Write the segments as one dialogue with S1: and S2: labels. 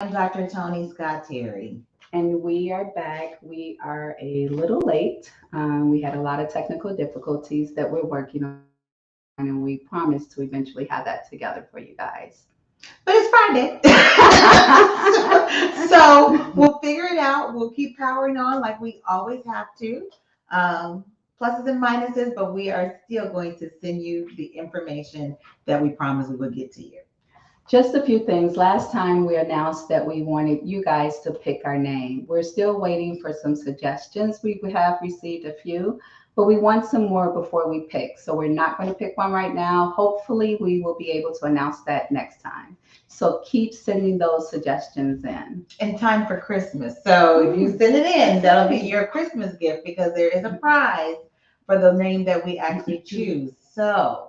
S1: I'm Dr. Tony Scott Terry.
S2: And we are back. We are a little late. We had a lot of technical difficulties that we're working on, and we promise to eventually have that together for you guys.
S1: But it's Friday. So we'll figure it out. We'll keep powering on like we always have to. Um, Pluses and minuses, but we are still going to send you the information that we promised we would get to you.
S2: Just a few things. Last time we announced that we wanted you guys to pick our name. We're still waiting for some suggestions. We have received a few, but we want some more before we pick. So we're not going to pick one right now. Hopefully, we will be able to announce that next time. So keep sending those suggestions in.
S1: In time for Christmas. So if you send it in, that'll be your Christmas gift because there is a prize for the name that we actually choose. So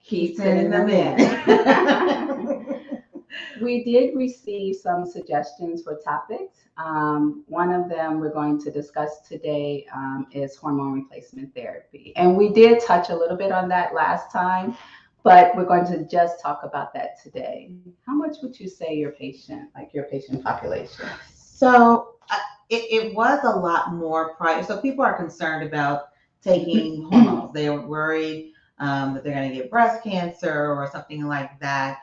S2: Keep
S1: sending
S2: sending
S1: them
S2: them in.
S1: in.
S2: We did receive some suggestions for topics. One of them we're going to discuss today is hormone replacement therapy. And we did touch a little bit on that last time, but we're going to just talk about that today. How much would you say your patient population?
S1: So it was a lot more prior. So people are concerned about taking hormones. They are worried that they're going to get breast cancer or something like that.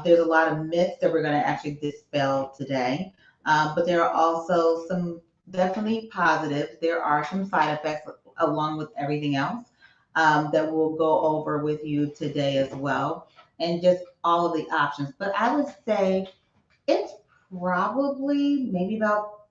S1: There's a lot of myths that we're going to actually dispel today. But there are also some definitely positives. There are some side effects along with everything else that we'll go over with you today as well, and just all of the options. But I would say it's probably maybe about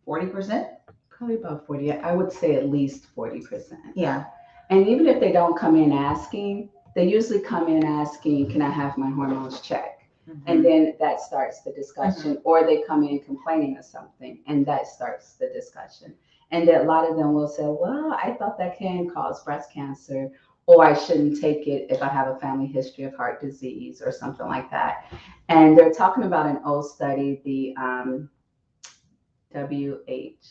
S1: 40%.
S2: Probably about 40. I would say at least 40%.
S1: Yeah.
S2: And even if they don't come in asking, they usually come in asking, can I have my hormones checked? And then that starts the discussion, or they come in complaining of something, and that starts the discussion. And a lot of them will say, well, I thought that can cause breast cancer, or I shouldn't take it if I have a family history of heart disease or something like that. And they're talking about an old study, the WH.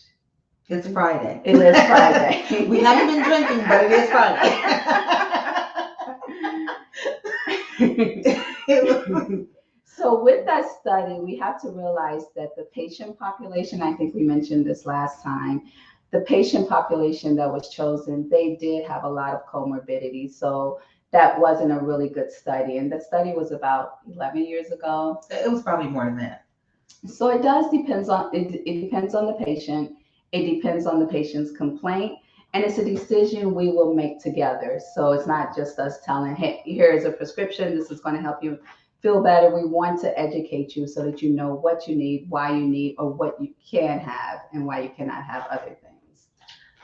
S1: It's Friday.
S2: It is Friday.
S1: We haven't been drinking, but it is Friday.
S2: So with that study, we have to realize that the patient population, I think we mentioned this last time, the patient population that was chosen, they did have a lot of comorbidities. So that wasn't a really good study. And the study was about 11 years ago.
S1: It was probably more than that.
S2: So it does it depends on the patient. It depends on the patient's complaint. And it's a decision we will make together. So it's not just us telling, hey, here is a prescription. This is going to help you feel better. We want to educate you so that you know what you need, why you need, or what you can have and why you cannot have other things.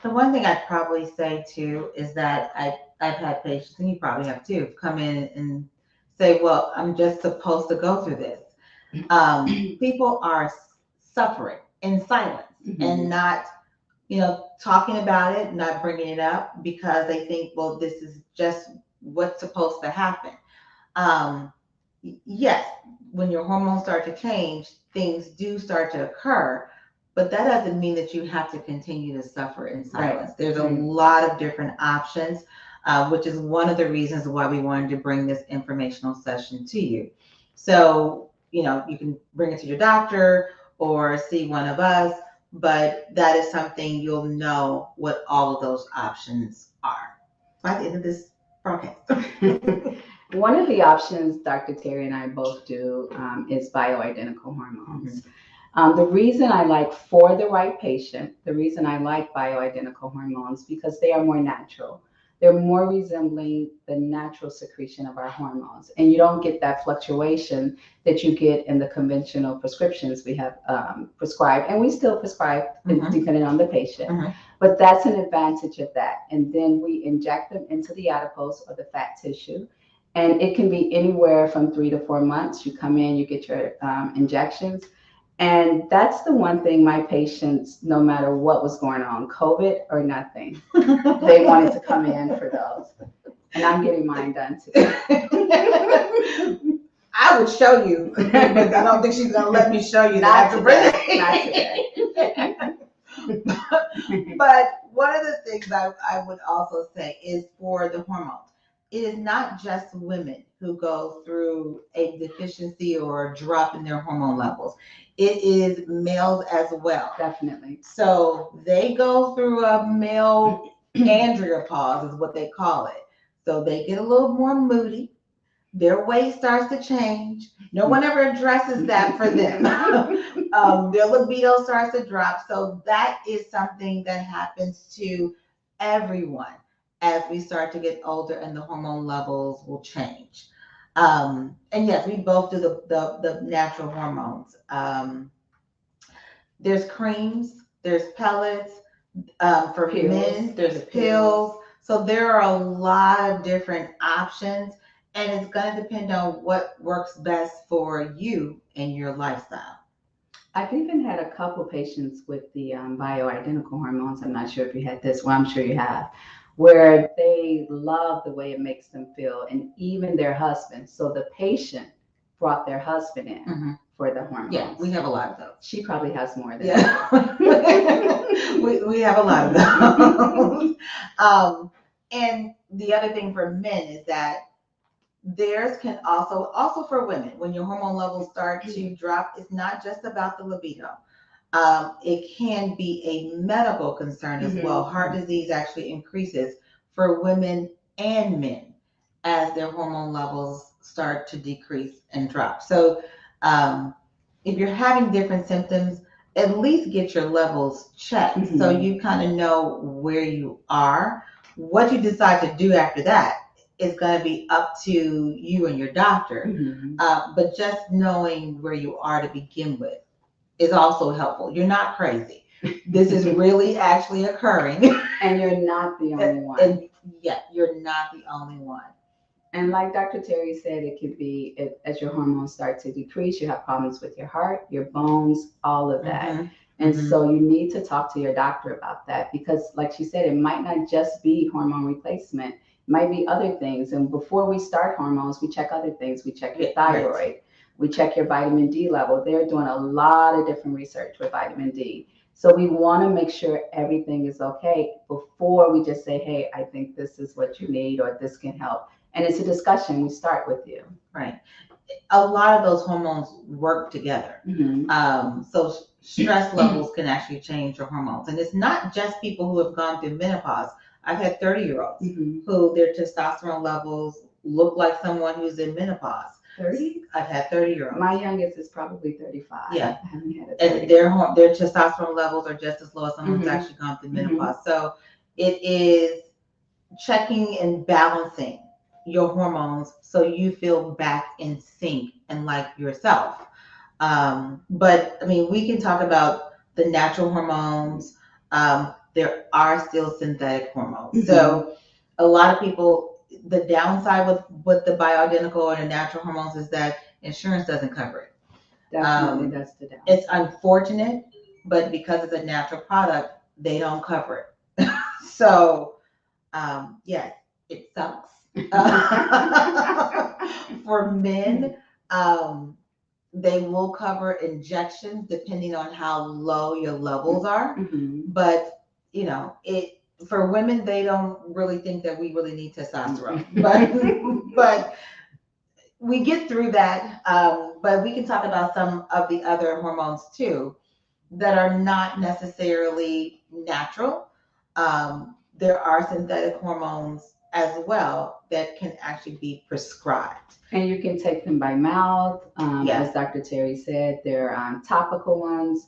S1: The one thing I'd probably say too is that I've had patients, and you probably have too, come in and say, well, I'm just supposed to go through this. People are suffering in silence and not, talking about it, not bringing it up because they think, well, this is just what's supposed to happen. Yes, when your hormones start to change, things do start to occur, but that doesn't mean that you have to continue to suffer in silence. Right. There's a lot of different options, which is one of the reasons why we wanted to bring this informational session to you. So, you can bring it to your doctor or see one of us, but that is something you'll know what all of those options are by the end of this broadcast.
S2: One of the options Dr. Terry and I both do is bioidentical hormones. The reason I like for the right patient, the reason I like bioidentical hormones, because they are more natural. They're more resembling the natural secretion of our hormones. And you don't get that fluctuation that you get in the conventional prescriptions we have prescribed. And we still prescribe depending on the patient. But that's an advantage of that. And then we inject them into the adipose or the fat tissue. And it can be anywhere from 3 to 4 months. You come in, you get your injections. And that's the one thing my patients, no matter what was going on, COVID or nothing, they wanted to come in for those. And I'm getting mine done too.
S1: I would show you, but I don't think she's going to let me show you. Not today. But one of the things I would also say is for the hormones. it is not just women who go through a deficiency or a drop in their hormone levels. It is males as well.
S2: Definitely.
S1: So they go through a male andropause, is what they call it. So they get a little more moody. Their weight starts to change. No one ever addresses that for them. Their libido starts to drop. So that is something that happens to everyone as we start to get older and the hormone levels will change. And yes, we both do the natural hormones. There's creams, there's pellets. For
S2: Pills.
S1: men, there's pills. So there are a lot of different options, and it's going to depend on what works best for you and your lifestyle.
S2: I've even had a couple patients with the bioidentical hormones. I'm not sure if you had this. Well, I'm sure you have, where they love the way it makes them feel, and even their husband. So the patient brought their husband in for the hormones.
S1: Yeah, we have a lot of those.
S2: She probably has more than
S1: we have a lot of those. And the other thing for men is that theirs can also for women, when your hormone levels start to drop, it's not just about the libido. It can be a medical concern as well. Heart disease actually increases for women and men as their hormone levels start to decrease and drop. So if you're having different symptoms, at least get your levels checked so you kind of know where you are. What you decide to do after that is going to be up to you and your doctor. But just knowing where you are to begin with is also helpful. You're not crazy. This is really actually occurring.
S2: And you're not the only one.
S1: And yeah, you're not the only one.
S2: And like Dr. Terry said, it could be as your hormones start to decrease, you have problems with your heart, your bones, all of that. And so you need to talk to your doctor about that because, like she said, it might not just be hormone replacement. It might be other things. And before we start hormones, we check other things. We check your thyroid. We check your vitamin D level. They're doing a lot of different research with vitamin D. So we want to make sure everything is okay before we just say, hey, I think this is what you need or this can help. And it's a discussion. We start with you.
S1: Right. A lot of those hormones work together. So stress levels can actually change your hormones. And it's not just people who have gone through menopause. I've had 30-year-olds who their testosterone levels look like someone who's in menopause.
S2: 30?
S1: I've had 30-year-olds.
S2: My youngest is probably 35.
S1: Yeah.
S2: I haven't had
S1: and their testosterone levels are just as low as someone who's actually gone through menopause. So it is checking and balancing your hormones so you feel back in sync and like yourself. But I mean, we can talk about the natural hormones. There are still synthetic hormones. So a lot of people, the downside with the bioidentical or the natural hormones is that insurance doesn't cover it.
S2: Definitely, that's the downside.
S1: It's unfortunate, but because it's a natural product, they don't cover it. So yes, it sucks. For men, they will cover injections depending on how low your levels are. But you know, for women, they don't really think that we really need testosterone. But we get through that. But we can talk about some of the other hormones too that are not necessarily natural. There are synthetic hormones as well that can actually be prescribed.
S2: And you can take them by mouth. As Dr. Terry said, there are topical ones.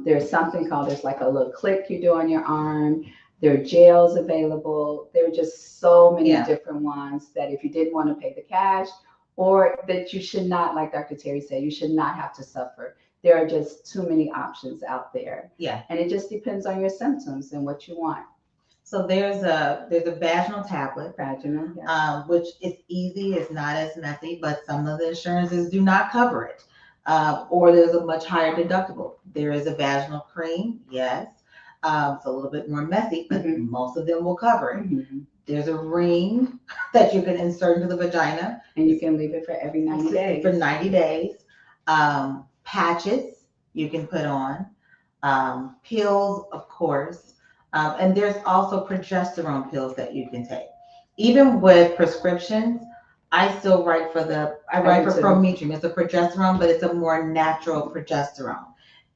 S2: There's something called, there's like a little click you do on your arm. There are gels available. There are just so many different ones that if you didn't want to pay the cash, or that you should not, like Dr. Terry said, you should not have to suffer. There are just too many options out there.
S1: Yeah.
S2: And it just depends on your symptoms and what you want.
S1: So there's a vaginal tablet,
S2: Vaginal,
S1: which is easy. It's not as messy, but some of the insurances do not cover it. Or there's a much higher deductible. There is a vaginal cream, yes. It's a little bit more messy, but most of them will cover it. There's a ring that you can insert into the vagina.
S2: And you can leave it for every 90 days.
S1: For 90 days. Patches you can put on. Pills, of course. And there's also progesterone pills that you can take. even with prescriptions, I still write for Prometrium. It's a progesterone, but it's a more natural progesterone.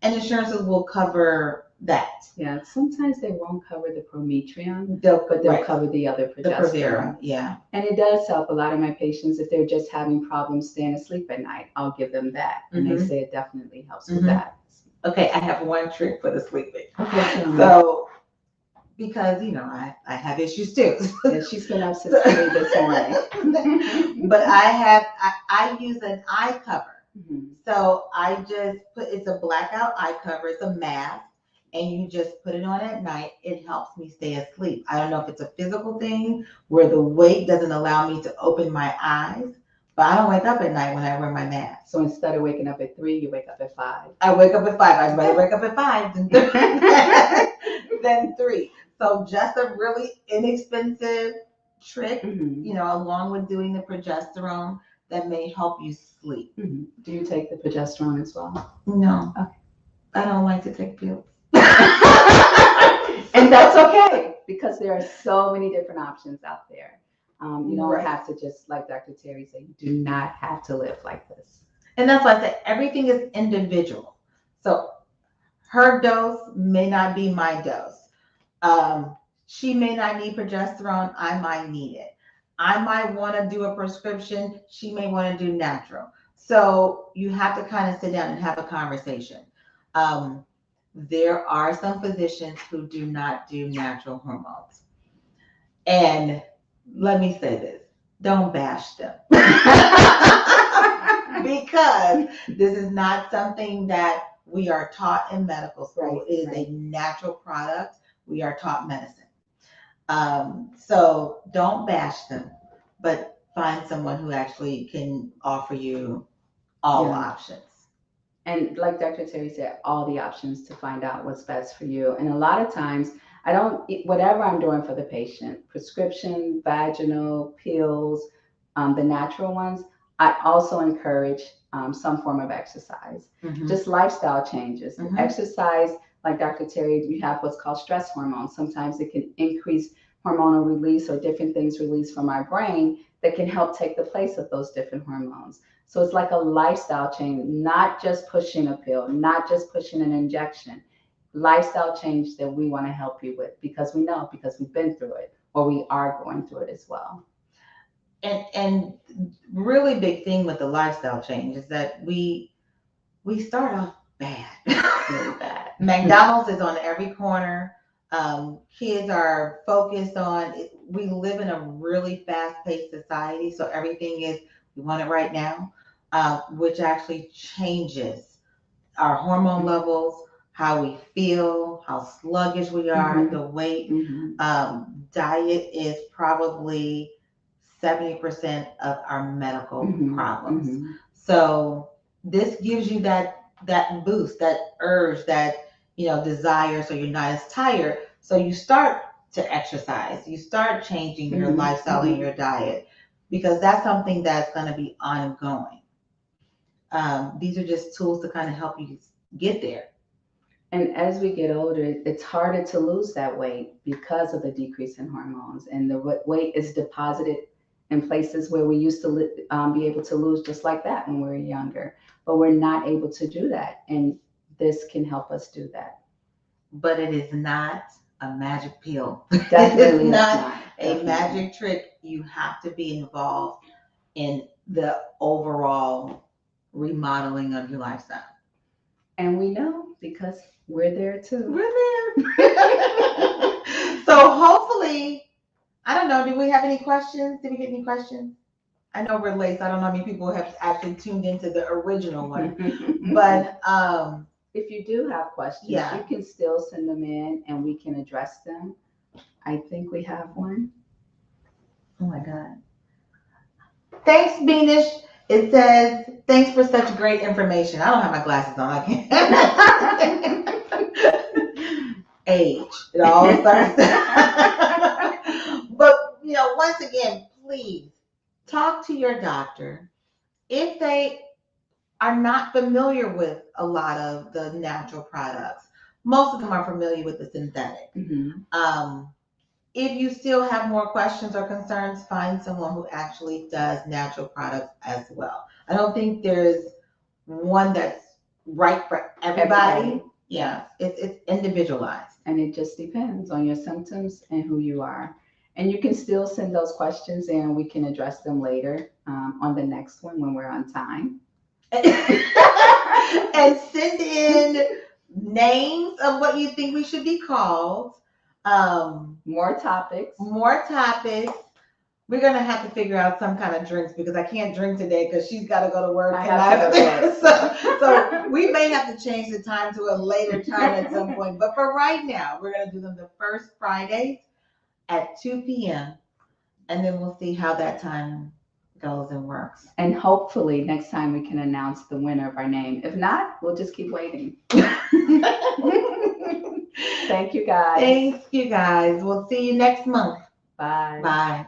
S1: And insurances will cover that.
S2: Yeah, sometimes they won't cover the Prometrium,
S1: But
S2: they'll cover the other
S1: the
S2: progesterone.
S1: Provera, yeah.
S2: And it does help a lot of my patients if they're just having problems staying asleep at night. I'll give them that, and they say it definitely helps with that.
S1: Okay, I have one trick for the sleeping.
S2: Okay,
S1: so because I have issues too.
S2: Yeah, she's been up since 3 this morning.
S1: But I use an eye cover. So I just it's a blackout eye cover. It's a mask, and you just put it on at night. It helps me stay asleep. I don't know if it's a physical thing where the weight doesn't allow me to open my eyes, but I don't wake up at night when I wear my mask.
S2: So instead of waking up at 3, you wake up at 5.
S1: I wake up at 5. I'd rather wake up at 5 than 3. So just a really inexpensive trick, along with doing the progesterone that may help you sleep.
S2: Do you take the progesterone as well?
S1: No. Okay. I don't like to take pills.
S2: And that's okay, because there are so many different options out there. You don't have to, just like Dr. Terry said, you do not have to live like this.
S1: And that's why I said everything is individual. So her dose may not be my dose. She may not need progesterone. I might need it. I might want to do a prescription. She may want to do natural. So you have to kind of sit down and have a conversation. There are some physicians who do not do natural hormones. And let me say this, don't bash them. Because this is not something that we are taught in medical school. It is a natural product. We are taught medicine. So don't bash them, but find someone who actually can offer you all options.
S2: And like Dr. Terry said, all the options to find out what's best for you. And a lot of times, whatever I'm doing for the patient, prescription, vaginal, pills, the natural ones, I also encourage some form of exercise, just lifestyle changes. Exercise, like Dr. Terry, you have what's called stress hormones. Sometimes it can increase hormonal release or different things released from our brain that can help take the place of those different hormones. So it's like a lifestyle change, not just pushing a pill, not just pushing an injection. Lifestyle change that we want to help you with, because we know, because we've been through it, or we are going through it as well.
S1: And really big thing with the lifestyle change is that we start off bad.
S2: Really bad.
S1: McDonald's is on every corner. Kids are focused on it. We live in a really fast-paced society, so everything is, we want it right now, which actually changes our hormone levels, how we feel, how sluggish we are, the weight. Diet is probably 70% of our medical problems. So this gives you that boost, that urge, that desire, so you're not as tired. So you start to exercise, you start changing your lifestyle and your diet, because that's something that's going to be ongoing. These are just tools to kind of help you get there.
S2: And as we get older, it's harder to lose that weight because of the decrease in hormones, and the weight is deposited in places where we used to be able to lose just like that when we were younger, but we're not able to do that, and this can help us do that.
S1: But it is not a magic pill.
S2: Definitely
S1: not a magic trick. You have to be involved in the overall remodeling of your lifestyle.
S2: And we know, because we're there too.
S1: We're there. So hopefully, I don't know, do we have any questions? Did we get any questions? I know we're late, so I don't know how many people have actually tuned into the original one. But
S2: if you do have questions, you can still send them in and we can address them. I think we have one.
S1: Oh my God. Thanks, Beanish. It says, thanks for such great information. I don't have my glasses on. I can't. Age. It all starts. But, once again, please talk to your doctor. If they are not familiar with a lot of the natural products, most of them are familiar with the synthetic. if you still have more questions or concerns, find someone who actually does natural products as well. I don't think there's one that's right for everybody. Yeah, it's individualized.
S2: And it just depends on your symptoms and who you are. And you can still send those questions in. We can address them later on the next one when we're on time.
S1: And send in names of what you think we should be called.
S2: More topics.
S1: More topics. We're gonna have to figure out some kind of drinks because I can't drink today because she's got to go to work.
S2: I have to go to work.
S1: So we may have to change the time to a later time at some point. But for right now, we're gonna do them the first Fridays at 2 p.m. and then we'll see how that time goes and works.
S2: And hopefully next time we can announce the winner of our name. If not, we'll just keep waiting. Thank you guys.
S1: Thanks, you guys. We'll see you next month.
S2: Bye.
S1: Bye.